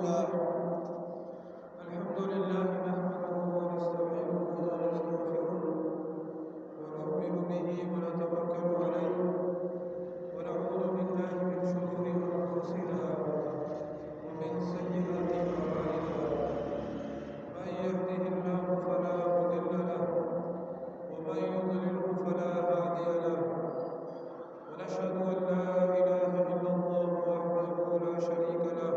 لله الحمد لله نحمده ونستعينه ونستغفره ونؤمن به ونتوكل عليه ونعوذ بالله من شرور أنفسنا ومن سيئات أعمالنا من يهده الله فلا مضل له ومن يضلله فلا هادي له ونشهد أن لا إله إلا الله وحده لا شريك له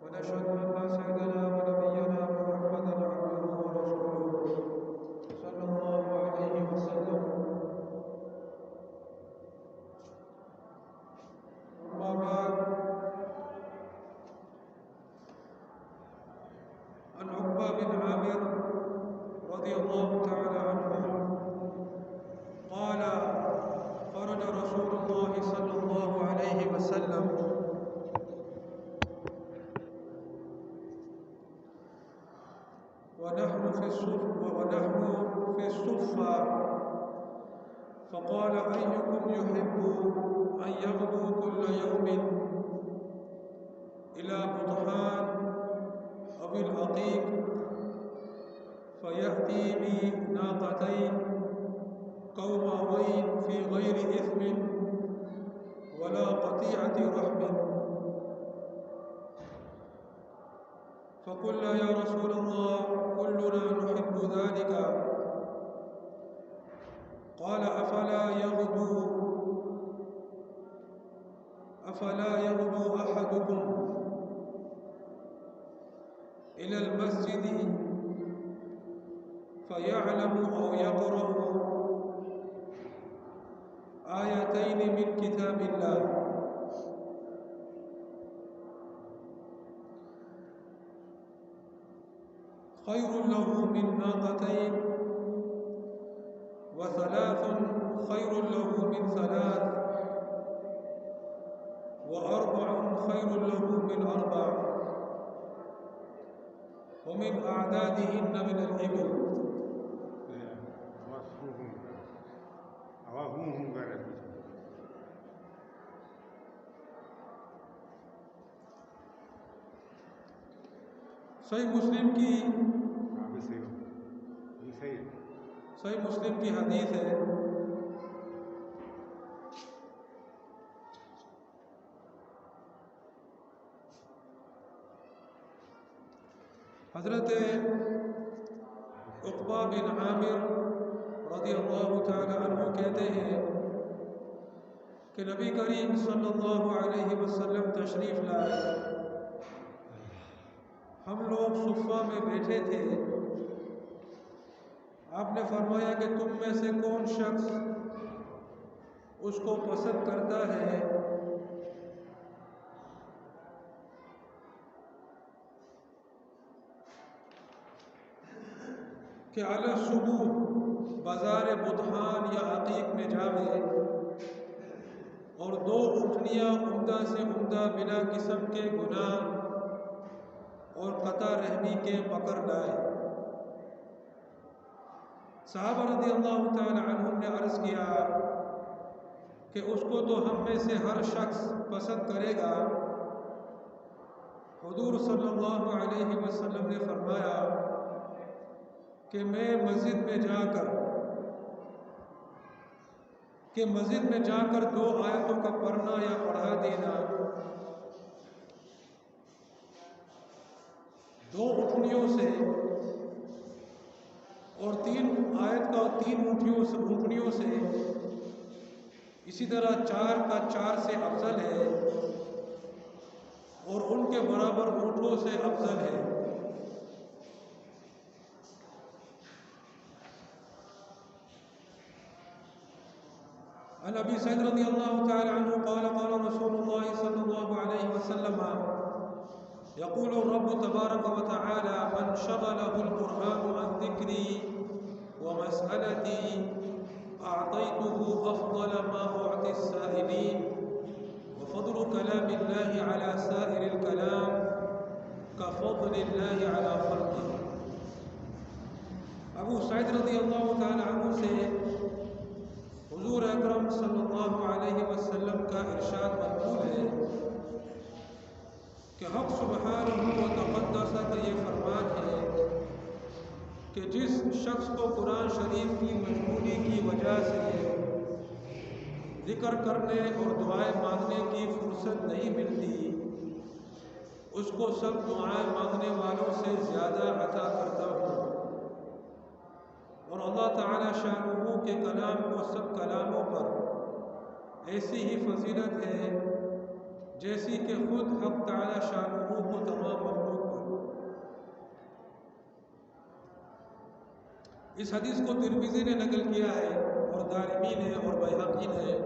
ونشهد أن سيدنا ونبينا محمدا عبده ورسوله صلى الله عليه وسلم. أما بعد، عن عقبة بن عامر رضي الله تعالى عنه قال: خرج رسول الله صلى الله عليه وسلم ونحن في الصفة فقال: أيكم يحب أن يغدو كل يوم إلى بطحان أو العقيق فيأتي بناقتين قوماوين في غير إثم ولا قطيعة رحم؟ فقلنا: يا رسول الله كلنا نحب ذلك. قال: أفلا يغدو أحدكم إلى المسجد فيعلم أو يقرأ آيتين من كتاب الله خير له من ناقتين، وثلاث خير له من ثلاث، وأربع خير له من أربع، ومن أعدادهن من الإبل. صحیح مسلم کی حدیث ہے. حضرت عقبہ بن عامر رضی اللہ تعالی عنہ کہتے ہیں کہ نبی کریم صلی اللہ علیہ وسلم تشریف لائے. ہم لوگ صفہ میں بیٹھے تھے. آپ نے فرمایا کہ تم میں سے کون شخص اس کو پسند کرتا ہے کہ علی صبح بازار بطحان یا عقیق میں جاوے اور 2 اونٹنیاں عمدہ سے عمدہ بنا قسم کے گناہ اور قطع رحمی کے پکڑ لائے. صحابہ رضی اللہ تعالی عنہم نے عرض کیا کہ اس کو تو ہم میں سے ہر شخص پسند کرے گا. حضور صلی اللہ علیہ وسلم نے فرمایا کہ مسجد میں جا کر 2 آیتوں کا پڑھنا یا پڑھا دینا، 2 اونٹنیوں سے اور 3 آیت کا 3 اونٹنیوں سے، اسی طرح 4 کا 4 سے افضل ہے اور ان کے برابر اونٹوں سے افضل ہے. عن ابي سعيد رضي الله تعالى عنه قال: قال رسول الله صلى الله عليه وسلم: يقول الرب تبارك وتعالى: من شغله القرآن عن ذكري ومسألتي أعطيته أفضل ما أعطي السائلين، وفضل كلام الله على سائر الكلام كفضل الله على خلقه. ابو سعید رضی اللہ تعالی عنہ سے حضور اکرم صلی اللہ علیہ وسلم کا ارشاد منقول ہے کہ کہ حق سبحانہ و تقدس کا یہ فرمان ہے کہ جس شخص کو قرآن شریف کی مشغولی کی وجہ سے ذکر کرنے اور دعائیں مانگنے کی فرصت نہیں ملتی، اس کو سب دعائیں مانگنے والوں سے زیادہ عطا کرتا ہوں، اور اللہ تعالی شانہ کے کلام کو سب کلاموں پر ایسی ہی فضیلت ہے جیسی کہ خود حق تعالی شانہ کو تمام مخلوق پر۔ اس حدیث کو ترمذی نے نقل کیا ہے اور دارمی نے اور بیہقی نے،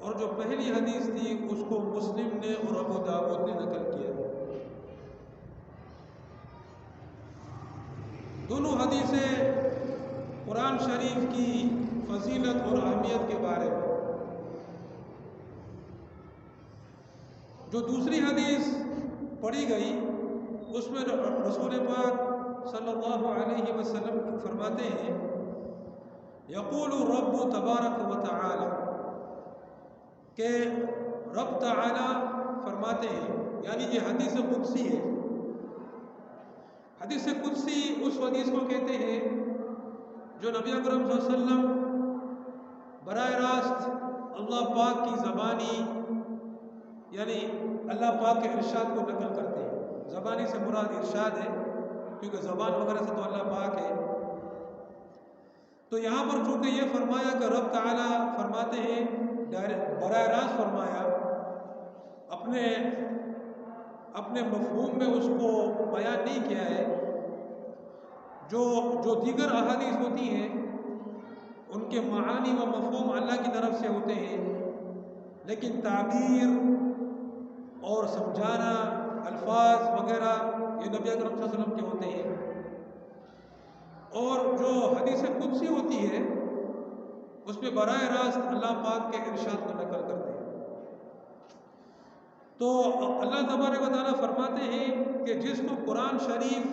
اور جو پہلی حدیث تھی اس کو مسلم نے اور ابو داؤد نے نقل کیا ہے۔ دونوں حدیثیں قرآن شریف کی فضیلت اور اہمیت کے بارے میں۔ جو دوسری حدیث پڑھی گئی اس میں رسول پاک صلی اللہ علیہ وسلم فرماتے ہیں یقول رب تبارک و تعالی، کہ رب تعالی فرماتے ہیں، یعنی یہ حدیث قدسی ہے۔ حدیث قدسی اس حدیث کو کہتے ہیں جو نبی اکرم صلی اللہ علیہ وسلم براہ راست اللہ پاک کی زبانی، یعنی اللہ پاک کے ارشاد کو نقل کرتے ہیں۔ زبانی سے مراد ارشاد ہے، کیونکہ زبان وغیرہ سے تو اللہ پاک ہے۔ تو یہاں پر چونکہ یہ فرمایا کہ رب تعالی فرماتے ہیں، براہ راست فرمایا، اپنے مفہوم میں اس کو بیان نہیں کیا ہے۔ جو دیگر احادیث ہوتی ہیں ان کے معانی و مفہوم اللہ کی طرف سے ہوتے ہیں، لیکن تعبیر اور سمجھانا الفاظ وغیرہ یہ نبی اکرم صلی اللہ علیہ وسلم کے ہوتے ہیں۔ اور جو حدیث قدسی ہوتی ہے اس میں براہ راست اللہ پاک کے ارشاد کو نقل کرتے ہیں۔ تو اللہ تبارک و تعالیٰ فرماتے ہیں کہ جس کو قرآن شریف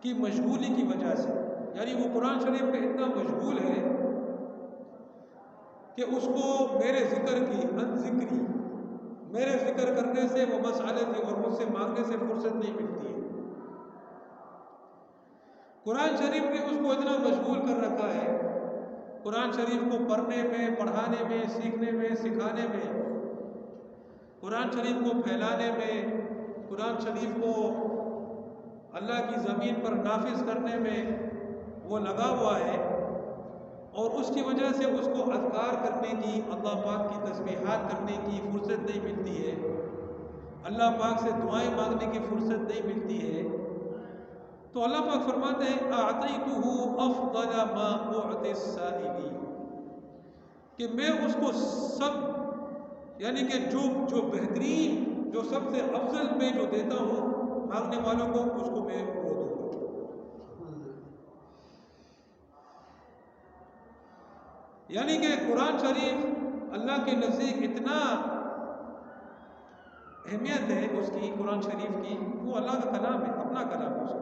کی مشغولی کی وجہ سے، یعنی وہ قرآن شریف پہ اتنا مشغول ہے کہ اس کو میرے ذکر کی ذکری، میرے ذکر کرنے سے وہ مسئلے اور مجھ سے مانگنے سے فرصت نہیں ملتی ہے۔ قرآن شریف نے اس کو اتنا مشغول کر رکھا ہے، قرآن شریف کو پڑھنے میں، پڑھانے میں، سیکھنے میں، سکھانے میں، قرآن شریف کو پھیلانے میں، قرآن شریف کو اللہ کی زمین پر نافذ کرنے میں وہ لگا ہوا ہے، اور اس کی وجہ سے اس کو اذکار کرنے کی، اللہ پاک کی تسبیحات کرنے کی فرصت نہیں ملتی ہے، اللہ پاک سے دعائیں مانگنے کی فرصت نہیں ملتی ہے۔ تو اللہ پاک فرماتے ہیں اعطیتہ افضل ما اعطی السائلین، کہ میں اس کو سب، یعنی کہ جو بہترین، جو سب سے افضل میں جو دیتا ہوں مانگنے والوں کو، اس کو میں وہ دوں گا۔ یعنی کہ قرآن شریف اللہ کے نزدیک اتنا اہمیت ہے اس کی، قرآن شریف کی، وہ اللہ کا کلام ہے، اپنا کلام ہے اس کا،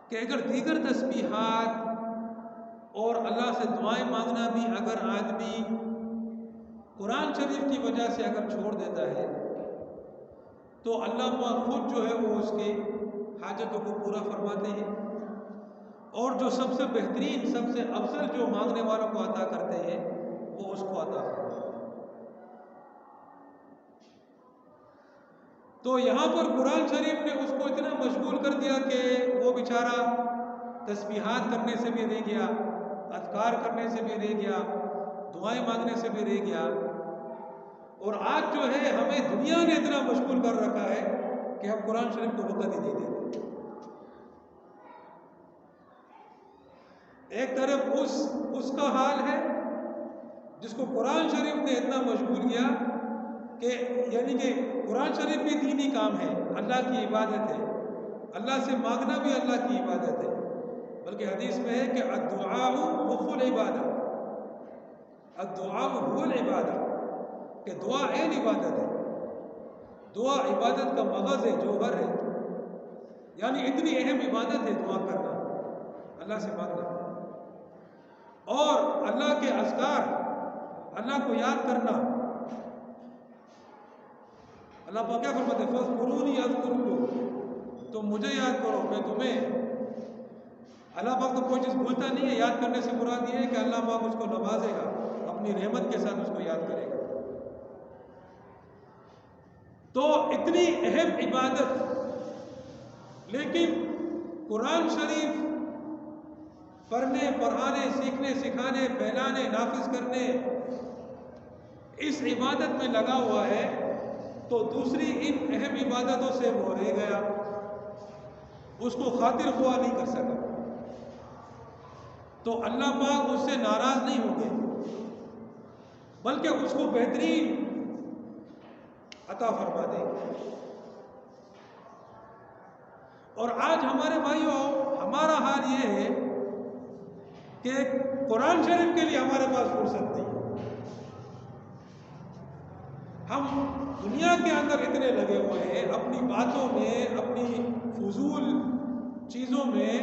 کہ اگر دیگر تسبیحات اور اللہ سے دعائیں مانگنا بھی اگر آدمی قرآن شریف کی وجہ سے اگر چھوڑ دیتا ہے تو اللہ پاک خود جو ہے وہ اس کے حاجتوں کو پورا فرماتے ہیں، اور جو سب سے بہترین، سب سے افضل جو مانگنے والوں کو عطا کرتے ہیں وہ اس کو عطا فرماتے ہیں۔ تو یہاں پر قرآن شریف نے اس کو اتنا مشغول کر دیا کہ وہ بیچارہ تسبیحات کرنے سے بھی رہ گیا، اذکار کرنے سے بھی رہ گیا، دعائیں مانگنے سے بھی رہ گیا، اور آج جو ہے ہمیں دنیا نے اتنا مشغول کر رکھا ہے کہ ہم قرآن شریف کو وقت ہی نہیں دیتے۔ ایک طرف اس کا حال ہے جس کو قرآن شریف نے اتنا مشغول کیا کہ، یعنی کہ قرآن شریف بھی دینی کام ہے، اللہ کی عبادت ہے، اللہ سے مانگنا بھی اللہ کی عبادت ہے، بلکہ حدیث میں ہے کہ الدعاء مخ العبادت، الدعاء هو العبادت، کہ دعا عین عبادت ہے، دعا عبادت کا مغز ہے، جوہر ہے، یعنی اتنی اہم عبادت ہے دعا کرنا، اللہ سے مانگنا، اور اللہ کے اذکار، اللہ کو یاد کرنا، اللہ پاک کیا فرماتے ہیں فاذکرونی اذکرکم، تم مجھے یاد کرو میں تمہیں۔ اللہ پاک تو کوئی چیز بھولتا نہیں ہے، یاد کرنے سے مراد یہ ہے کہ اللہ پاک اس کو نوازے گا، اپنی رحمت کے ساتھ اس کو یاد کرے گا۔ تو اتنی اہم عبادت، لیکن قرآن شریف پڑھنے پڑھانے سیکھنے سکھانے پھیلانے نافذ کرنے اس عبادت میں لگا ہوا ہے، تو دوسری ان اہم عبادتوں سے وہ رہ گیا، اس کو خاطر خواہ نہیں کر سکا، تو اللہ پاک اس سے ناراض نہیں ہوں گے، بلکہ اس کو بہترین عطا فرما دیں گے۔ اور آج ہمارے بھائیوں ہمارا حال یہ ہے کہ قرآن شریف کے لیے ہمارے پاس فرصت نہیں ہے، ہم دنیا کے اندر اتنے لگے ہوئے ہیں اپنی باتوں میں، اپنی فضول چیزوں میں،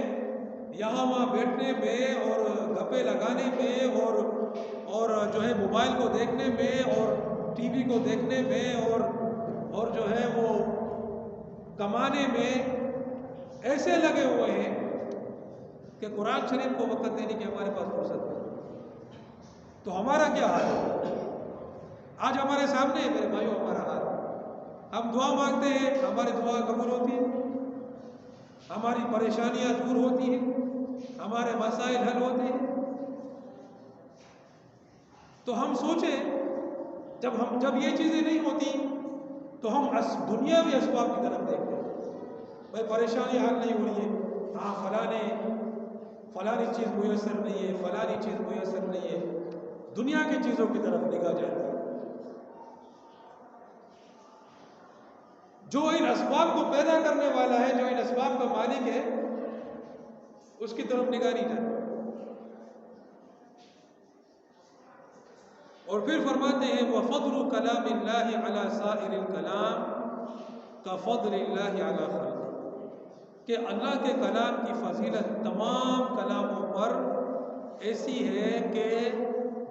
یہاں وہاں بیٹھنے میں اور گپے لگانے میں اور جو ہے موبائل کو دیکھنے میں اور ٹی وی کو دیکھنے میں اور جو ہے وہ کمانے میں ایسے لگے ہوئے ہیں کہ قرآن شریف کو وقت دینے کی ہمارے پاس فرصت نہیں۔ تو ہمارا کیا حال ہے؟ آج ہمارے سامنے ہے میرے بھائیوں ہمارا حال، ہم دعا مانگتے ہیں، ہماری دعا قبول ہوتی ہے، ہماری پریشانیاں دور ہوتی ہیں، ہمارے مسائل حل ہوتے ہیں، تو ہم سوچیں جب یہ چیزیں نہیں ہوتی تو ہم دنیاوی اسباب کی طرف دیکھتے ہیں، بھائی پریشانی حل نہیں ہو رہی ہے، ہاں فلانی چیز میسر نہیں ہے، فلانی چیز میسر نہیں ہے، دنیا کی چیزوں کی طرف نگاہ جاتی ہے، جو ان اسباب کو پیدا کرنے والا ہے، جو ان اسباب کا مالک ہے، اس کی طرف نگاہ نہیں جاتی۔ اور پھر فرماتے ہیں وَفَضْلُ كَلَامِ اللَّهِ عَلَى سَائِرِ الْكَلَامِ كَفَضْلِ اللَّهِ عَلَى خَلْقِهِ، کہ اللہ کے کلام کی فضیلت تمام کلاموں پر ایسی ہے کہ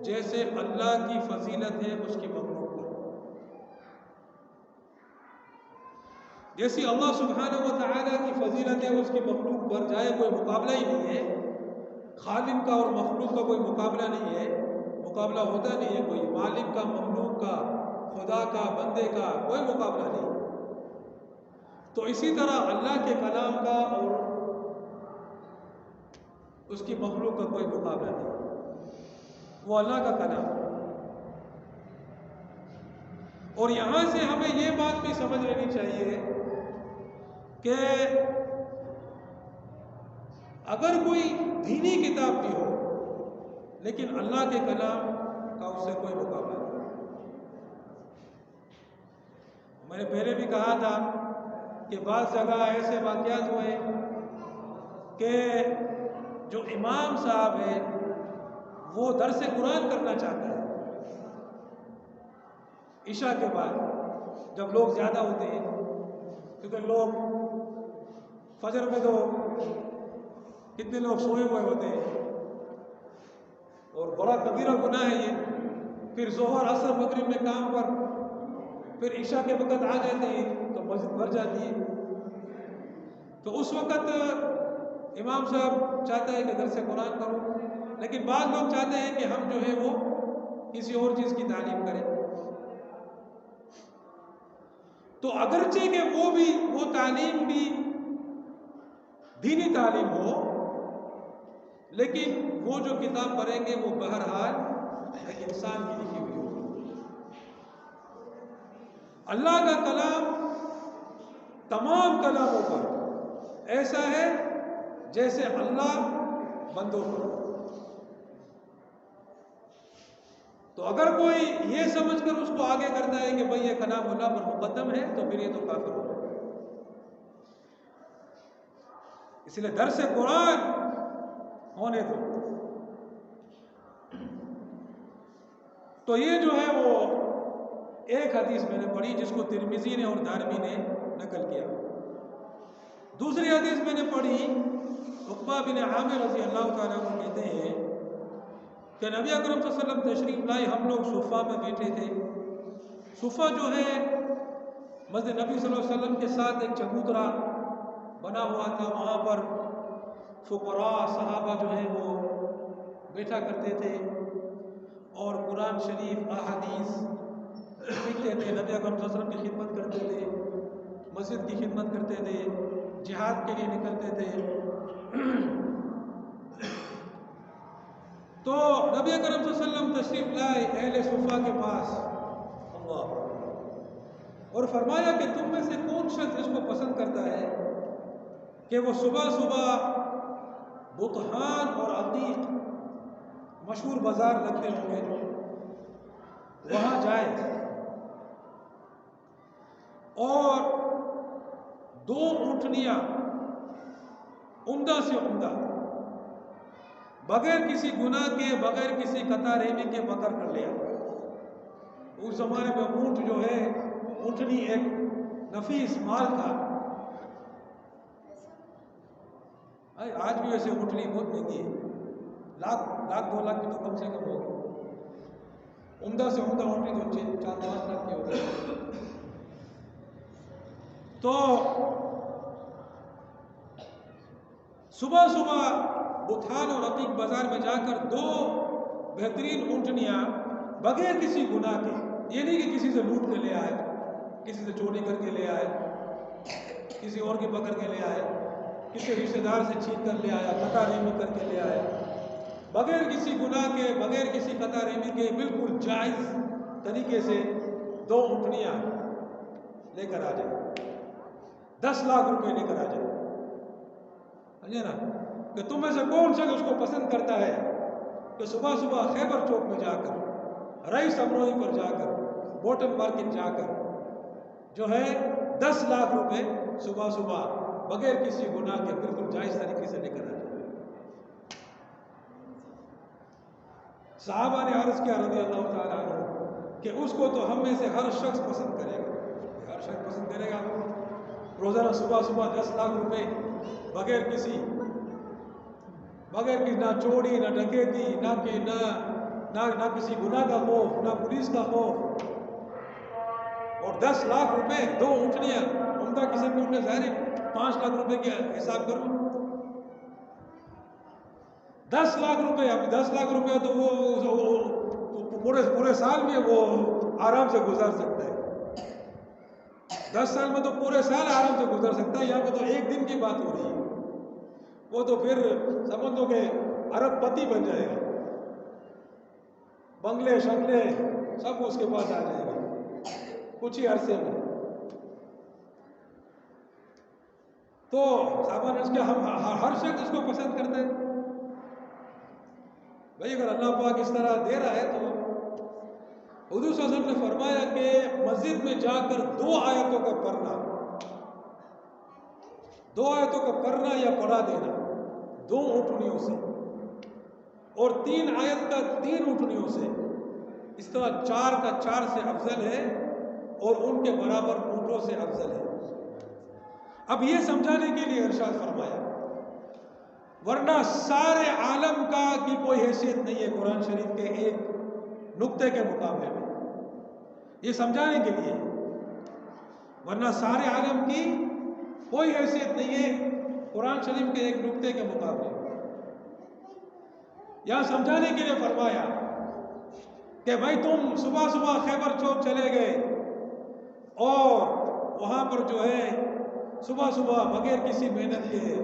جیسے اللہ کی فضیلت ہے اس کی مخلوق پر، جیسی اللہ سبحانہ و تعالیٰ کی فضیلت ہے اس کی مخلوق پر، جائے کوئی مقابلہ ہی نہیں ہے، خالق کا اور مخلوق کا کوئی مقابلہ نہیں ہے، مقابلہ ہوتا نہیں ہے، کوئی مالک کا مخلوق کا خدا کا بندے کا کوئی مقابلہ نہیں، تو اسی طرح اللہ کے کلام کا اور اس کی مخلوق کا کوئی مقابلہ نہیں، وہ اللہ کا کلام ہے۔ اور یہاں سے ہمیں یہ بات بھی سمجھ لینی چاہیے کہ اگر کوئی دینی کتاب بھی ہو لیکن اللہ کے کلام کا اس سے کوئی مقابلہ نہیں۔ میں نے پہلے بھی کہا تھا کہ بعض جگہ ایسے واقعات ہوئے کہ جو امام صاحب ہے وہ درس قرآن کرنا چاہتا ہے عشاء کے بعد، جب لوگ زیادہ ہوتے ہیں، کیونکہ لوگ فجر میں تو کتنے لوگ سوئے ہوئے ہوتے ہیں اور بڑا کبیرہ گناہ ہے یہ، پھر ظہر عصر مغرب میں کام پر، پھر عشاء کے وقت آ جاتے ہیں تو مسجد بھر جاتی ہے، تو اس وقت امام صاحب چاہتا ہے کہ درس قرآن کرو، لیکن بعض لوگ چاہتے ہیں کہ ہم جو ہے وہ کسی اور چیز کی تعلیم کریں، تو اگرچہ کہ وہ تعلیم بھی دینی تعلیم ہو، لیکن وہ جو کتاب پڑھیں گے وہ بہرحال ایک انسان کی لکھی ہوئی ہوگی۔ اللہ کا کلام تمام کلاموں پر ایسا ہے جیسے اللہ بندوں پر، تو اگر کوئی یہ سمجھ کر اس کو آگے کرتا ہے کہ بھئی یہ کلام اللہ پر مقدم ہے تو پھر یہ تو کافر ہو جائے گا۔ اس لیے درس قرآن ہونے دو۔ تو یہ جو ہے وہ ایک حدیث میں نے پڑھی جس کو ترمذی نے اور دارمی نے نقل کیا۔ دوسری حدیث میں نے پڑھی، عقبہ بن عامر رضی اللہ تعالیٰ عنہ کہتے ہیں کہ نبی اکرم صلی اللہ علیہ وسلم تشریف لائے، ہم لوگ صفہ میں بیٹھے تھے۔ صفہ جو ہے مسجد نبی صلی اللہ علیہ وسلم کے ساتھ ایک چبوترا بنا ہوا تھا، وہاں پر فقراء صحابہ جو ہیں وہ بیٹھا کرتے تھے اور قرآن شریف احادیث سیکھتے تھے، نبی اکرم صلی اللہ علیہ وسلم کی خدمت کرتے تھے، مسجد کی خدمت کرتے تھے، جہاد کے لیے نکلتے تھے۔ تو نبی اکرم صلی اللہ علیہ وسلم تشریف لائے اہل صفہ کے پاس، اللہ، اور فرمایا کہ تم میں سے کون شخص اس کو پسند کرتا ہے کہ وہ صبح صبح بطحان اور عقیق مشہور بازار لگتے ہوں گے وہاں جائے اور 2 اونٹنیاں عمدہ سے عمدہ بغیر کسی گناہ کے، بغیر کسی قطع رحمی کے پکڑ کر لیا۔ اس زمانے میں اونٹ جو ہے، اونٹنی ایک نفیس مال تھا۔ آج بھی ویسے اونٹنی بہت مہنگی ہے، لاکھ 2 لاکھ کی تو کم سے کم ہوگی۔ عمدہ سے عمدہ اونٹنی تو 4-5 لاکھ کی ہوگی۔ تو صبح صبح بطحان اور عقیق بازار میں جا کر 2 بہترین اونٹنیاں بغیر کسی گناہ کے، یہ نہیں کہ کسی سے لوٹ کے لے آئے، کسی سے چوری کر کے لے آئے، کسی اور کی پکڑ کے لے آئے، کسی رشتہ دار سے چھین کر لے آیا، قطع رحمی کر کے لے آیا، بغیر کسی گناہ کے، بغیر کسی قطع رحمی کے بالکل جائز طریقے سے 2 اونٹنیاں لے کر آ جائے، 10 لاکھ روپے لے کر آ جائے۔ سمجھے نا کہ تم میں سے کون شخص اس کو پسند کرتا ہے کہ صبح صبح خیبر چوک میں جا کر، رئیس امروہی پر جا کر، بوٹن مارکیٹ جا کر جو ہے 10 لاکھ روپے صبح صبح بغیر کسی گناہ کے بالکل جائز طریقے سے لے کر آ جائے۔ صحابہ نے عرض کیا رضی اللہ تعالیٰ عنہ کہ اس کو تو ہم میں سے ہر شخص پسند کرے گا، ہر شخص پسند کرے گا۔ روزانہ صبح صبح 10 لاکھ روپے بغیر کسی نہ چوری، نہ ڈکیتی، نہ کسی گناہ کا خوف، نہ پولیس کا خوف، اور 10 لاکھ روپے 2 اونٹنیاں عمدہ قسم کی اونٹیں، ظاہر 5 لاکھ روپے کی حساب کرو، 10 لاکھ روپے، اب 10 لاکھ روپے تو وہ پورے سال میں وہ آرام سے گزار سکتا ہے، 10 سال میں تو پورے سال آرام سے گزر سکتا ہے، یہاں پہ تو ایک دن کی بات ہو رہی ہے، وہ تو پھر سمجھ لو کہ ارب پتی بن جائے گا، بنگلے شنگلے سب اس کے پاس آ جائے گا کچھ ہی عرصے میں۔ تو صحابہ نے اس کے ہم ہر شخص اس کو پسند کرتے ہیں بھائی، اگر اللہ پاک اس طرح دے رہا ہے تو۔ حضور صلی اللہ علیہ وسلم نے فرمایا کہ مسجد میں جا کر 2 آیتوں کا پڑھنا، 2 آیتوں کا پڑھنا یا پڑھا دینا 2 اونٹنیوں سے، اور 3 آیت کا 3 اونٹنیوں سے، اس طرح 4 کا 4 سے افضل ہے اور ان کے برابر اونٹوں سے افضل ہے۔ اب یہ سمجھانے کے لیے ارشاد فرمایا، ورنہ سارے عالم کا کی کوئی حیثیت نہیں ہے قرآن شریف کے ایک نقطے کے مقابلے میں، یہ سمجھانے کے لیے، ورنہ سارے عالم کی کوئی حیثیت نہیں ہے قرآن شریف کے ایک نقطے کے مقابلے میں۔ یہاں سمجھانے کے لیے فرمایا کہ بھائی تم صبح صبح خیبر چوک چلے گئے اور وہاں پر جو ہے صبح صبح بغیر کسی محنت کے،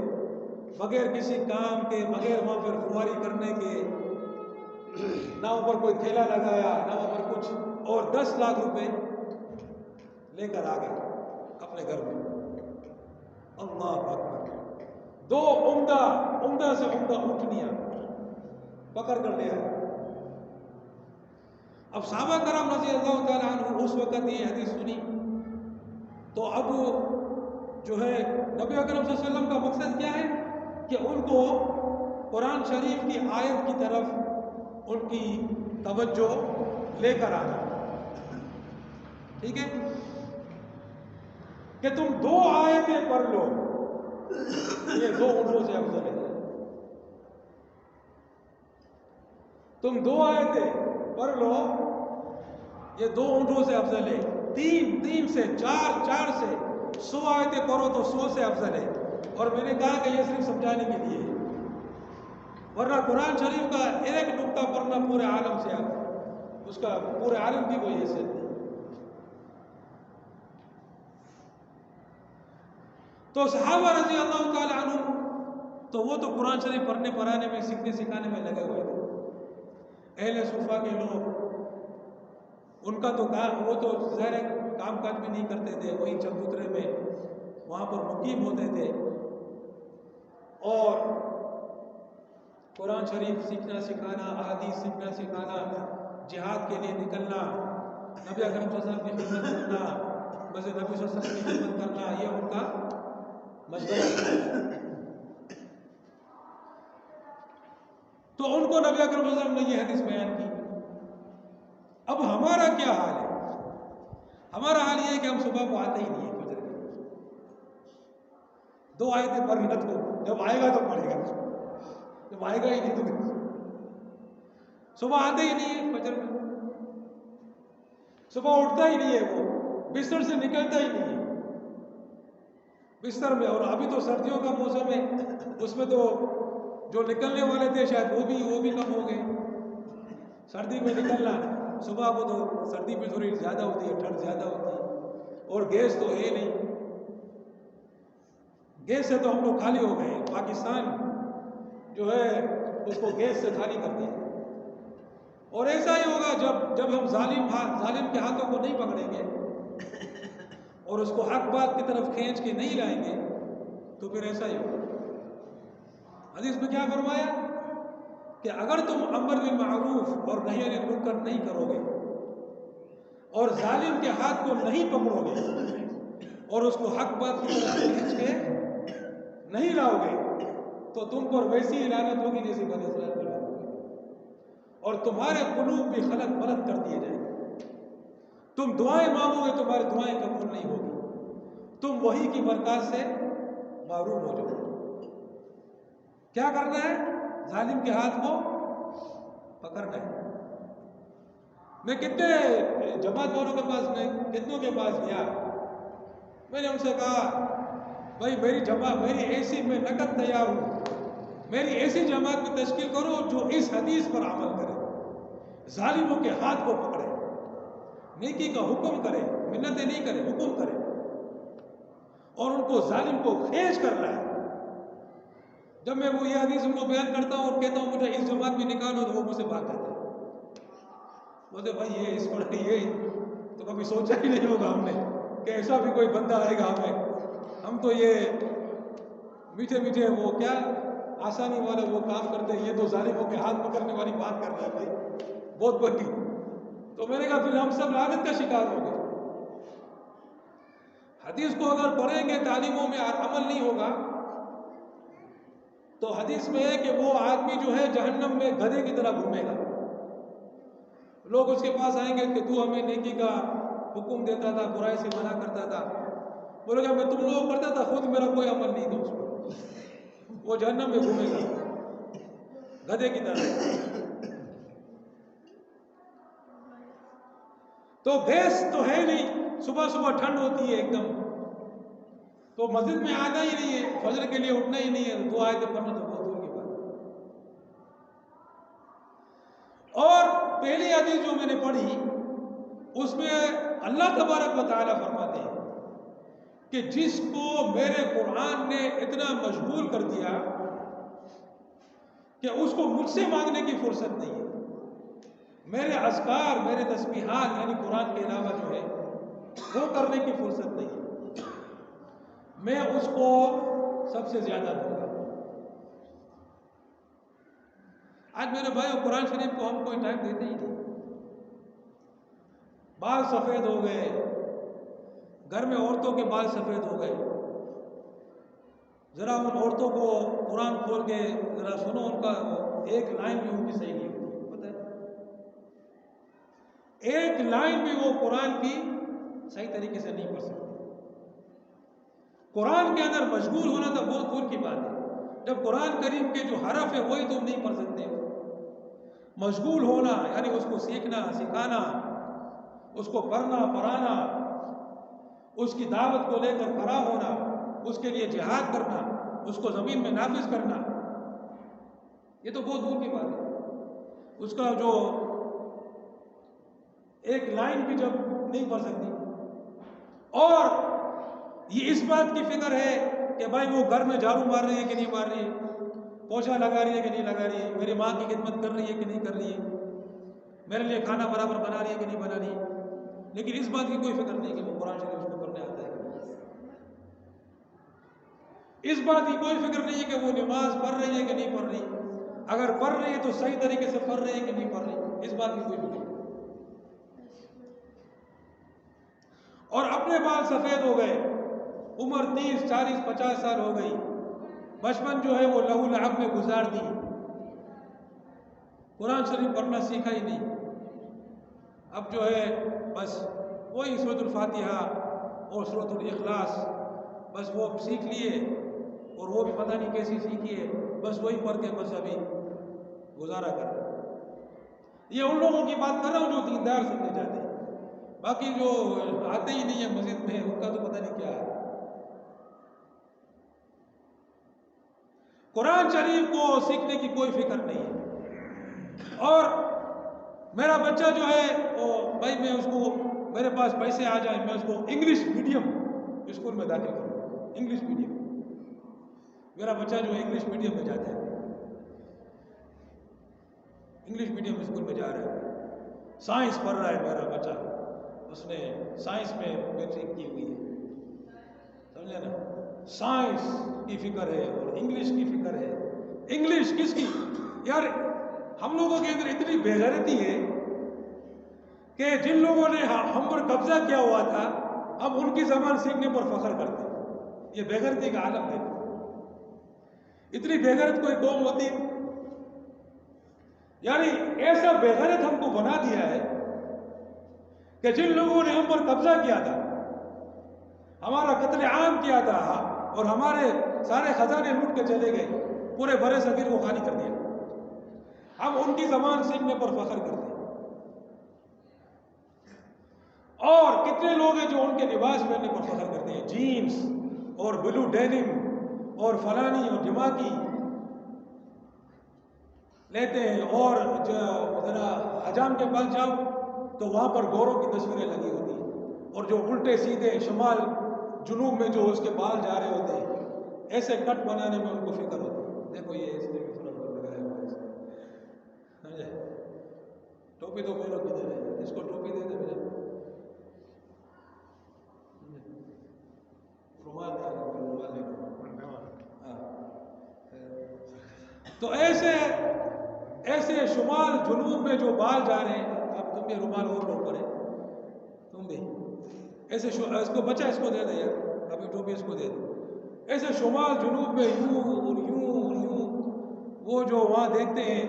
بغیر کسی کام کے، بغیر وہاں پر خواری کرنے کے، نہ اوپر کوئی ٹھیلا لگایا، نہ اوپر کچھ، اور 10 لاکھ روپے لے کر آ گئے اپنے گھر میں۔ اللہ اکبر، 2 عمدہ سے عمدہ اونٹنیاں پکڑ کر لے آئے۔ اب صحابہ کرام رضی اللہ تعالیٰ عنہ اس وقت یہ حدیث سنی تو اب جو ہے نبی اکرم صلی اللہ علیہ وسلم کا مقصد کیا ہے کہ ان کو قرآن شریف کی آیت کی طرف ان کی توجہ لے کر آنا، ٹھیک ہے، کہ تم 2 آیتیں پڑھ لو، یہ 2 اونٹوں سے افضل ہے، تم 2 آیتیں پڑھ لو یہ 2 اونٹوں سے افضل ہے، 3 سے 4 سے 100 آیتیں پڑھو تو 100 سے افضل ہے۔ اور میں نے کہا کہ یہ صرف سمجھانے کے لیے ہے، ورنہ قرآن شریف کا ایک نقطہ پڑھنا پورے عالم سے اس کا پورے عالم کی کوئی حیثیت نہیں۔ تو صحابہ رضی اللہ تعالی عنہ تو وہ تو قرآن شریف پڑھنے پڑھانے میں سیکھنے سکھانے میں لگے ہوئے تھے۔ اہل صفا کے لوگ ان کا تو وہ تو ظاہر کام کاج بھی نہیں کرتے تھے، وہی چبوترے میں وہاں پر مقیم ہوتے تھے اور قرآن شریف سیکھنا سکھانا، احادیث سیکھنا سکھانا، جہاد کے لیے نکلنا، نبی اکرم صلی اللہ علیہ وسلم کی خدمت کرنا، مسجد نبی صلی اللہ علیہ وسلم کی خدمت کرنا، یہ ان کا مشغلہ ہے۔ تو ان کو نبی اکرم صلی اللہ علیہ وسلم نے یہ حدیث بیان کی۔ اب ہمارا کیا حال ہے؟ ہمارا حال یہ ہے کہ ہم صبح کو آتے ہی نہیں ہیں فجر کے 2 آیتیں پڑھ رہت کو، جب آئے گا تو پڑھے گا، جب آئے گا ہی نہیں تو صبح آتے ہی نہیں ہے فجر میں، صبح اٹھتا ہی نہیں ہے، وہ بستر سے نکلتا ہی نہیں ہے بستر میں۔ اور ابھی تو سردیوں کا موسم ہے، اس میں تو جو نکلنے والے تھے شاید وہ بھی کم ہو گئے۔ سردی میں نکلنا، صبح کو تو سردی میں تھوڑی زیادہ ہوتی ہے، ٹھنڈ زیادہ ہوتی ہے، اور گیس تو ہے نہیں، گیس سے تو ہم لوگ خالی ہو گئے۔ پاکستان جو ہے اس کو گیس سے خالی کر دیا، اور ایسا ہی ہوگا جب ہم ظالم کے ہاتھوں کو نہیں پکڑیں گے اور اس کو حق بات کی طرف کھینچ کے نہیں لائیں گے تو پھر ایسا ہی ہوگا۔ حدیث میں کیا فرمایا کہ اگر تم امر بالمعروف اور نہی عن المنکر نہیں کرو گے اور ظالم کے ہاتھ کو نہیں پکڑو گے اور اس کو حق بات کی طرف کھینچ کے نہیں لاؤ گے تو تم پر ویسی ہی لعنت ہوگی جیسی بنی اسرائیل پر لعنت ہوگی، اور تمہارے قلوب بھی خلط ملط کر دیے جائیں گے۔ تم دعائیں مانگو گے، تمہاری دعائیں قبول نہیں ہوگی، تم وحی کی برکات سے محروم ہو جاؤ۔ کیا کرنا ہے؟ ظالم کے ہاتھ کو پکڑنا ہے۔ میں کتنے جماعت والوں کے پاس، میں کتنوں کے پاس گیا، میں نے ان سے کہا بھائی میری ایسی، میں نقد تیار ہوں، میری ایسی جماعت کی تشکیل کرو جو اس حدیث پر عمل کرے، ظالموں کے ہاتھ کو پکڑے، نیکی کا حکم کرے، منتیں نہیں کرے، حکم کرے، اور ان کو ظالم کو کھینچ کر لائے۔ جب میں وہ یہ حدیث ان کو بیان کرتا ہوں اور کہتا ہوں مجھے اس جماعت میں نکالو تو وہ مجھ سے بات کرتے ہیں، بولتے بھائی یہ اس پر یہ تو کبھی سوچا ہی نہیں ہوگا ہم نے کہ ایسا بھی کوئی بندہ آئے گا ہم تو یہ میٹھے میٹھے وہ کیا آسانی والے وہ کام کرتے ہیں، یہ تو ظالموں کے ہاتھ پکڑنے والی بات کر رہے ہیں بھائی، بہت بڑی۔ تو میں نے کہا پھر ہم سب لعنت کا شکار ہو گئے۔ حدیث کو اگر پڑھیں گے، تعلیموں میں عمل نہیں ہوگا تو حدیث میں ہے کہ وہ آدمی جو ہے جہنم میں گدھے کی طرح گھومے گا۔ لوگ اس کے پاس آئیں گے کہ تو ہمیں نیکی کا حکم دیتا تھا، برائی سے منع کرتا تھا، بولے گا میں تم لوگ کرتا تھا، خود میرا کوئی عمل نہیں تھا اس پر۔ وہ جہنم میں گھومے گا گدھے کی طرح۔ تو بھینس تو ہے نہیں، صبح صبح ٹھنڈ ہوتی ہے ایک دم، تو مسجد میں آنا ہی نہیں ہے، فجر کے لیے اٹھنا ہی نہیں ہے، 2 آیتیں پڑھنا تو بہت دور کی بات ہے۔ اور پہلی حدیث جو میں نے پڑھی اس میں اللہ تبارک و تعالیٰ فرماتے ہیں کہ جس کو میرے قرآن نے اتنا مشغول کر دیا کہ اس کو مجھ سے مانگنے کی فرصت نہیں ہے، میرے اذکار، میرے تسبیحات یعنی قرآن کے علاوہ جو ہے وہ کرنے کی فرصت نہیں ہے، میں اس کو سب سے زیادہ دوں گا۔ آج میرے بھائیو قرآن شریف کو ہم کوئی ٹائم دیتے ہی نہیں، بال سفید ہو گئے، گھر میں عورتوں کے بال سفید ہو گئے، ذرا ان عورتوں کو قرآن کھول کے ذرا سنو، ان کا ایک لائن بھی ان کی صحیح نہیں ہوتی، پتہ ہے ایک لائن بھی وہ قرآن کی صحیح طریقے سے نہیں پڑھ سکتے۔ قرآن کے اندر مشغول ہونا تو بہت دور کی بات ہے، جب قرآن کریم کے جو حرف ہے وہی تم نہیں پڑھ سکتے، مشغول ہونا یعنی اس کو سیکھنا سکھانا، اس کو پڑھنا پڑھانا، اس کی دعوت کو لے کر کھڑا ہونا، اس کے لیے جہاد کرنا، اس کو زمین میں نافذ کرنا، یہ تو بہت دور کی بات ہے۔ اس کا جو ایک لائن بھی جب نہیں پڑھ سکتی، اور یہ اس بات کی فکر ہے کہ بھائی وہ گھر میں جھاڑو مار رہی ہے کہ نہیں مار رہی ہے، پوچھا لگا رہی ہے کہ نہیں لگا رہی ہے، میری ماں کی خدمت کر رہی ہے کہ نہیں کر رہی ہے، میرے لیے کھانا برابر بنا رہی ہے کہ نہیں بنا رہی ہے، لیکن اس بات کی کوئی فکر نہیں کہ وہ قرآن شریف اس کو پڑھنے آتا ہے، اس بات کی کوئی فکر نہیں ہے کہ وہ نماز پڑھ رہی ہے کہ نہیں پڑھ رہی، اگر پڑھ رہی ہے تو صحیح طریقے سے پڑھ رہی ہے کہ نہیں پڑھ رہی، اس بات کی کوئی فکر نہیں۔ اور اپنے بال سفید ہو گئے، عمر 30 40 50 سال ہو گئی، بچپن جو ہے وہ لہو لعب میں گزار دی، قرآن شریف پڑھنا سیکھا ہی نہیں، اب جو ہے بس وہی سورۃ الفاتحہ اور سورۃ الاخلاص بس وہ سیکھ لیے، اور وہ بھی پتہ نہیں کیسی سیکھی ہے، بس وہی پڑھ کے بس ابھی گزارا کر رہے ہیں۔ یہ ان لوگوں کی بات کر رہا ہوں جو دیندار سمجھے جاتے ہیں، باقی جو آتے ہی نہیں ہے مسجد میں ان کا تو پتہ نہیں کیا ہے۔ قرآن شریف کو سیکھنے کی کوئی فکر نہیں ہے، اور میرا بچہ جو ہے وہ بھائی میں اس کو میرے پاس پیسے آ جائیں میں اس کو انگلش میڈیم اسکول میں داخل کروں، انگلش میڈیم، میرا بچہ جو ہے انگلش میڈیم میں جاتا ہے، انگلش میڈیم اسکول میں جا رہا ہے، سائنس پڑھ رہا ہے میرا بچہ، اس نے سائنس میں میٹرک کی ہوئی ہے، سمجھے نا، سائنس کی فکر ہے اور انگلش کی فکر ہے۔ انگلش کس کی؟ یار ہم لوگوں کے اندر اتنی بے غیرتی ہے کہ جن لوگوں نے ہم پر قبضہ کیا ہوا تھا ہم ان کی زبان سیکھنے پر فخر کرتے ہیں، یہ بے غیرتی کا عالم ہے، اتنی بے غیرت کوئی قوم ہوتی، یعنی ایسا بے غیرت ہم کو بنا دیا ہے کہ جن لوگوں نے ہم پر قبضہ کیا تھا، ہمارا قتل عام کیا تھا اور ہمارے سارے خزانے لوٹ کے چلے گئے، پورے برے صغیر کو خالی کر دیا، ہم ان کی زبان سیکھنے پر فخر کرتے ہیں۔ اور کتنے لوگ ہیں جو ان کے لباس پہننے پر فخر کرتے ہیں، جینز اور بلو ڈینم اور فلانی اور دماغی لیتے ہیں، اور ذرا حجام کے پاس جاؤ تو وہاں پر گوروں کی تصویریں لگی ہوتی ہیں، اور جو الٹے سیدھے شمال جنوب میں جو اس کے بال جا رہے ہوتے ہیں، ایسے کٹ بنانے میں ان کو فکر ہوتی ہے، دیکھو یہ اس طرح لگایا ہوا ہے، سمجھے، ٹوپی تو پہلو کدھر ہے، اس کو ٹوپی دے دے مجھے، رومال لے ہاں، تو ایسے شمال جنوب میں جو بال جا رہے ہیں، اب تم بھی رومال اور لوگ کرے، تم بھی ایسے اس کو بچہ اس کو دے دے یار، ابھی ٹوپی اس کو دے دے، ایسے شمال جنوب میں یوں اور یوں اور یوں، وہ جو وہاں دیکھتے ہیں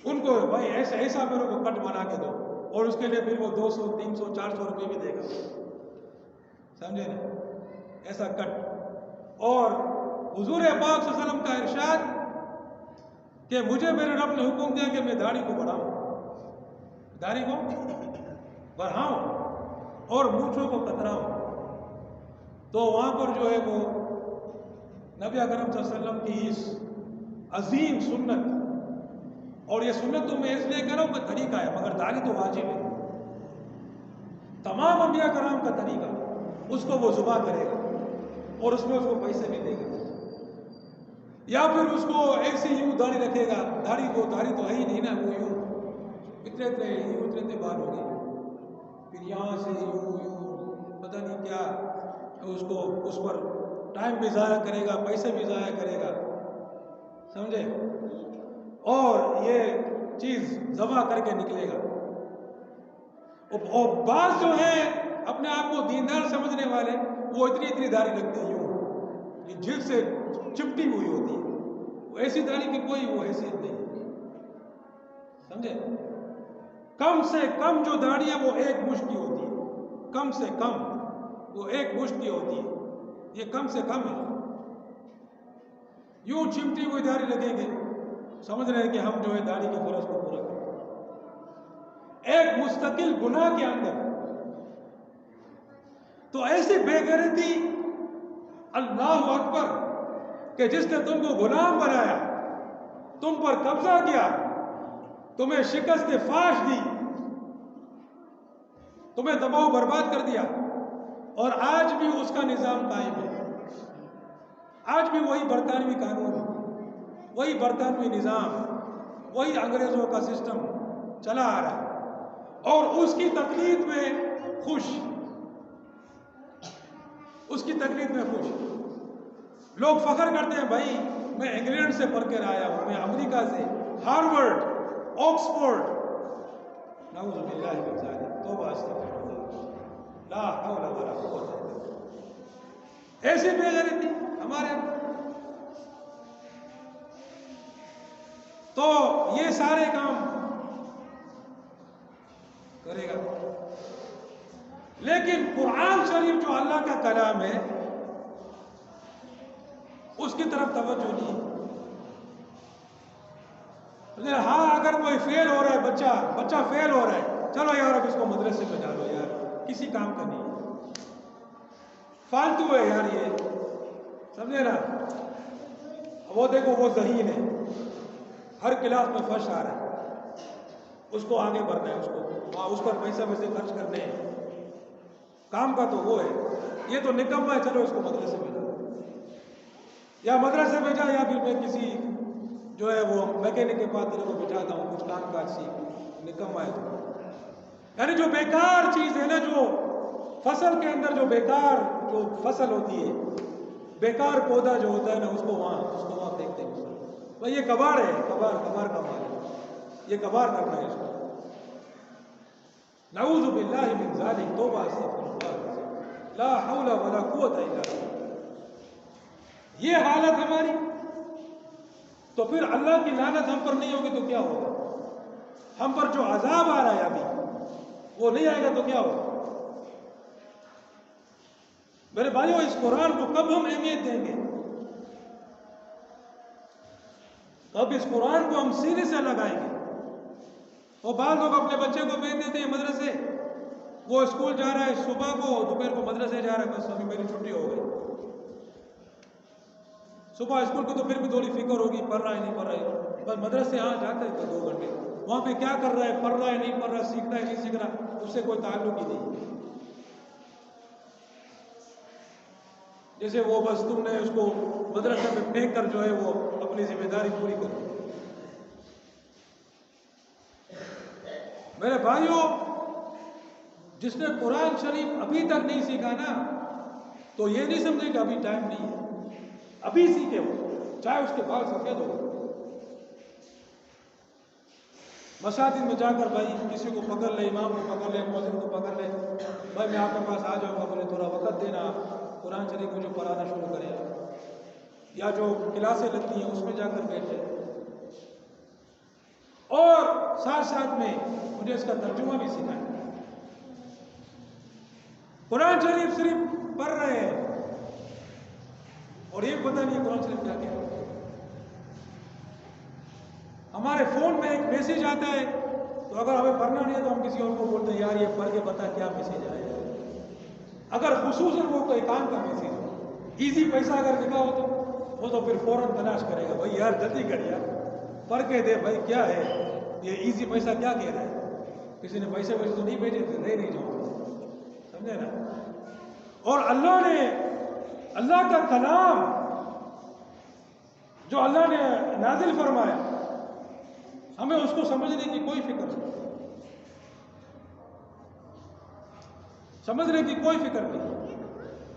ان کو بھائی ایسا میرے کو کٹ بنا کے دو، اور اس کے لیے پھر وہ 200 300 400 روپے بھی دے گا، سمجھے نا، ایسا کٹ۔ اور حضور پاک صلی اللہ علیہ وسلم کا ارشاد کہ مجھے میرے رب نے حکم دیا کہ میں داڑھی کو بڑھاؤں، داڑھی کو بڑھاؤں اور مونچھوں کو کتراؤں، تو وہاں پر جو ہے وہ نبی اکرم صلی اللہ علیہ وسلم کی اس عظیم سنت، اور یہ سنت تو میں اس لیے کہہ رہا ہوں کہ طریقہ ہے، مگر داڑھی تو واجب ہے، تمام انبیاء کرام کا طریقہ، اس کو وہ ذبح کرے گا اور اس میں اس کو پیسے بھی دے گا، یا پھر اس کو ایسے یوں داڑھی رکھے گا، داڑھی تو ہے ہی نہیں نا، وہ یوں اتنے بال ہو گئے، پھر یہاں سے یوں پتہ نہیں کیا، اس کو اس پر ٹائم بھی ضائع کرے گا، پیسے بھی ضائع کرے گا، سمجھے، اور یہ چیز ذبح کر کے نکلے گا۔ اور بعض جو ہیں اپنے آپ کو دیندار سمجھنے والے، وہ اتنی داڑھی رکھتے ہیں یوں، یہ جلد سے چپٹی ہوئی ہوتی ہے، وہ ایسی داڑھی کی کوئی وہ حیثیت نہیں ہے، سمجھے، کم سے کم جو داڑھی ہے وہ 1 مشت کی ہوتی ہے، کم سے کم وہ 1 مشت کی ہوتی ہے، یہ کم سے کم ہے، یوں چمٹی ہوئی داڑھی لگیں گے، سمجھ رہے ہیں کہ ہم جو ہے داڑھی کے فرض کو پورا کریں، ایک مستقل گناہ کے اندر. تو ایسی بے غیرتی، اللہ اکبر، کہ جس نے تم کو غلام بنایا، تم پر قبضہ کیا، تمہیں شکست فاش دی، تمہیں دباؤ برباد کر دیا، اور آج بھی اس کا نظام قائم ہے. آج بھی وہی برطانوی قانون، وہی برطانوی نظام، وہی انگریزوں کا سسٹم چلا آ رہا ہے، اور اس کی تقلید میں خوش، اس کی تقلید میں خوش. لوگ فخر کرتے ہیں، بھائی میں انگلینڈ سے پڑھ کر آیا ہوں، میں امریکہ سے، ہارورڈ، آکسفورڈ. نعوذ باللہ من ذالک، توبہ استغفر اللہ، لا حول ولا قوت الا باللہ. ایسے بے غیرتی ہمارے. تو یہ سارے کام کرے گا، لیکن قرآن شریف جو اللہ کا کلام ہے اس کی طرف توجہ نہیں ہے. ہاں اگر کوئی فیل ہو رہا ہے، بچہ فیل ہو رہا ہے، چلو یار اب اس کو مدرسے میں ڈالو یار، کسی کام کا نہیں ہے، فالتو ہے یار یہ، سمجھے نا. وہ دیکھو وہ ذہین ہے، ہر کلاس میں فرسٹ آ رہا ہے، اس کو آگے بڑھنا ہے، اس پر پیسے خرچ کرنے ہیں، کام کا تو وہ ہے. یہ تو نکما ہے، چلو اس کو مدرسے میں ڈالو، یا مدرسے میں جا، یا پھر میں کسی جو ہے وہ میکینک کے پاس کو بٹھاتا ہوں، کچھ کام کاج سیکھ. نکما ہے تو، یعنی جو بیکار چیز ہے نا، جو فصل کے اندر جو بیکار جو فصل ہوتی ہے، بیکار پودا جو ہوتا ہے نا، اس کو وہاں پھینکتے ہیں. بھائی یہ کباڑ ہے، کباڑ کا مال ہے، یہ کباڑ کرنا ہے اس کو. نعوذ باللہ من ذالک، توبہ استغفر اللہ، لا حول ولا قوت الا باللہ. یہ حالت ہماری. تو پھر اللہ کی لعنت ہم پر نہیں ہوگی تو کیا ہوگا؟ ہم پر جو عذاب آ رہا ہے ابھی، وہ نہیں آئے گا تو کیا ہوگا؟ میرے بھائیوں، اس قرآن کو کب ہم اہمیت دیں گے؟ کب اس قرآن کو ہم سینے سے لگائیں گے؟ اور بعض لوگ اپنے بچے کو بھیج دیتے ہیں مدرسے، وہ اسکول جا رہا ہے صبح کو، دوپہر کو مدرسے جا رہا ہے، بس ابھی میری چھٹی ہو گئی. صبح اسکول کو تو پھر بھی تھوڑی فکر ہوگی، پڑھ رہا ہے نہیں پڑھ رہا ہے، بس مدرسے ہاں جاتا ہے 2 گھنٹے، وہاں پہ کیا کر رہا ہے، پڑھ رہا ہے نہیں پڑھ رہا، سیکھتا ہے نہیں سیکھ رہا، اس سے کوئی تعلق ہی نہیں. جیسے وہ بس تم نے اس کو مدرسے میں پھینک کر جو ہے وہ اپنی ذمہ داری پوری کر. میرے بھائیوں، جس نے قرآن شریف ابھی تک نہیں سیکھا نا، تو یہ نہیں سمجھے کہ ابھی ٹائم نہیں ہے، ابھی سیکھے وہ، چاہے اس کے بال سفید ہو. مساجد میں جا کر بھائی کسی کو پکڑ لے، امام کو پکڑ لے، مؤذن کو پکڑ لے، بھائی میں آپ کے پاس آ جاؤں گا، مجھے تھوڑا وقت دینا، قرآن شریف کو جو پڑھانا شروع کرے، یا جو کلاسیں لگتی ہیں اس میں جا کر بیٹھ جائے، اور ساتھ میں مجھے اس کا ترجمہ بھی سکھائے. قرآن شریف صرف پڑھ رہے ہیں اور یہ پتہ نہیں قرآن شریف کیا کیا. ہمارے فون میں ایک میسیج آتا ہے، تو اگر ہمیں پڑھنا نہیں ہے تو ہم کسی اور کو بولتے ہیں یار یہ پڑھ کے بتا کیا میسیج آیا ہے. اگر خصوصاً وہ کوئی کام کا میسیج ہو، ایزی پیسہ اگر لکھا ہو تو وہ تو پھر فوراً تلاش کرے گا، بھائی یار جلدی کر یار، پڑھ کے دے بھائی کیا ہے یہ ایزی پیسہ کیا کہہ رہا ہے. کسی نے پیسے تو نہیں بھیجے تھے، نہیں جاؤں، سمجھے نا. اور اللہ نے، اللہ کا کلام جو اللہ نے نازل فرمایا، ہمیں اس کو سمجھنے کی کوئی فکر نہیں، سمجھنے کی کوئی فکر نہیں.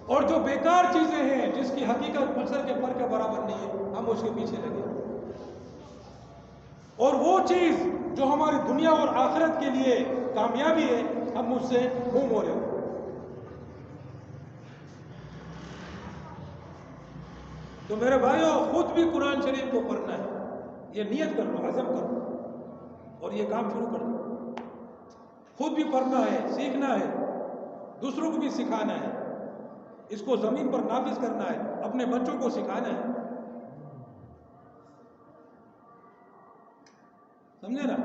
اور جو بیکار چیزیں ہیں جس کی حقیقت مچھر کے پر کے برابر نہیں ہے، ہم اس کے پیچھے لگے. اور وہ چیز جو ہماری دنیا اور آخرت کے لیے کامیابی ہے، ہم اس سے منہ موڑے ہو. تو میرے بھائیوں، خود بھی قرآن شریف کو پڑھنا ہے، یہ نیت کر لو، عزم کر لو اور یہ کام شروع کر دو. خود بھی پڑھنا ہے، سیکھنا ہے، دوسروں کو بھی سکھانا ہے، اس کو زمین پر نافذ کرنا ہے، اپنے بچوں کو سکھانا ہے. سمجھے نا.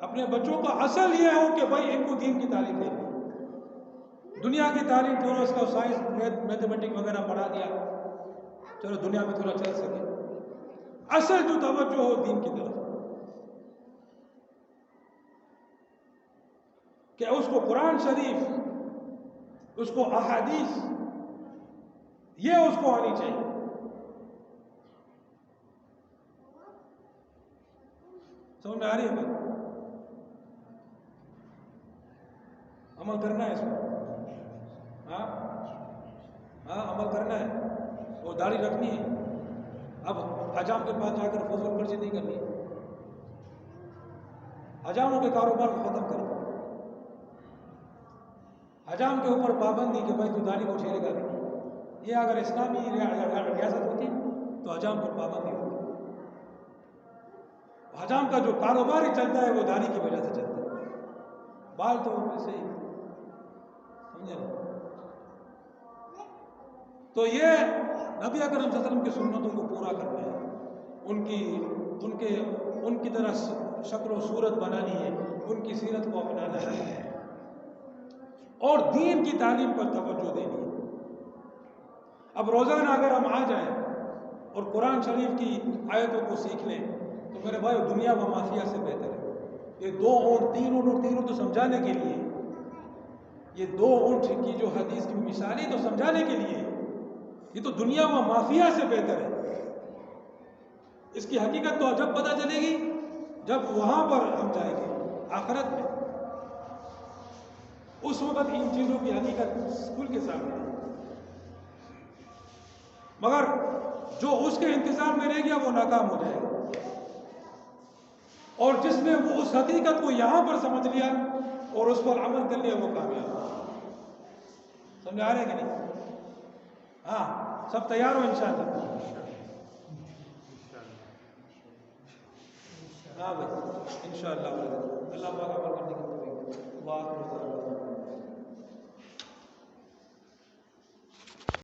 اپنے بچوں کا اصل یہ ہو کہ بھائی ان کو دین کی تعلیم دینی. دنیا کی تعلیم تھوڑا اس کا سائنس میتھمیٹک وغیرہ پڑھا دیا, چلو دنیا میں تھوڑا چل سکے. اصل جو توجہ ہو دین کی طرف, کہ اس کو قرآن شریف, اس کو احادیث, یہ اس کو آنی چاہیے. سمجھ میں آ رہی ہے بات؟ عمل کرنا ہے اس پر. ہاں ہاں عمل کرنا ہے. وہ داڑھی رکھنی ہے. اب حجام کے پاس جا کر فضول خرچی نہیں کرنی ہے. حجاموں کے کاروبار کو ختم کر دو. حجام کے اوپر پابندی کہ بھائی تو داڑھی کو چھیڑے گا نہیں. یہ اگر اسلامی ریاست ہوتی تو حجام پر پابندی ہوتی. حجام کا جو کاروبار ہی چلتا ہے وہ داڑھی کی وجہ سے چلتا ہے. بال تو ویسے ہی, سمجھے نا. تو یہ نبی اکرم صلی اللہ علیہ وسلم کی سنتوں کو پورا کرنا ہے. ان کی طرح شکل و صورت بنانی ہے. ان کی سیرت کو اپنانا ہے اور دین کی تعلیم پر توجہ دینی ہے. اب روزانہ اگر ہم آ جائیں اور قرآن شریف کی آیتوں کو سیکھ لیں تو میرے بھائی دنیا و مافیا سے بہتر ہے. یہ 2 اونٹ 3 اونٹ اور 3 اونٹ تو سمجھانے کے لیے, یہ 2 اونٹ کی جو حدیث کی مثالیں تو سمجھانے کے لیے, یہ تو دنیا و مافیا سے بہتر ہے. اس کی حقیقت تو جب پتہ چلے گی جب وہاں پر ہم جائیں گے آخرت میں. اس وقت ان چیزوں کی حقیقت کھل کے سامنے ہے. مگر جو اس کے انتظار میں رہ گیا وہ ناکام ہو جائے گا, اور جس نے وہ اس حقیقت کو یہاں پر سمجھ لیا اور اس پر عمل کر لیا وہ کامیاب. سمجھا رہے کہ نہیں؟ ہاں سب تیار ہو انشاءاللہ؟ ہاں بھائی انشاءاللہ اللہ پاک عمل کرنے کی توفیق.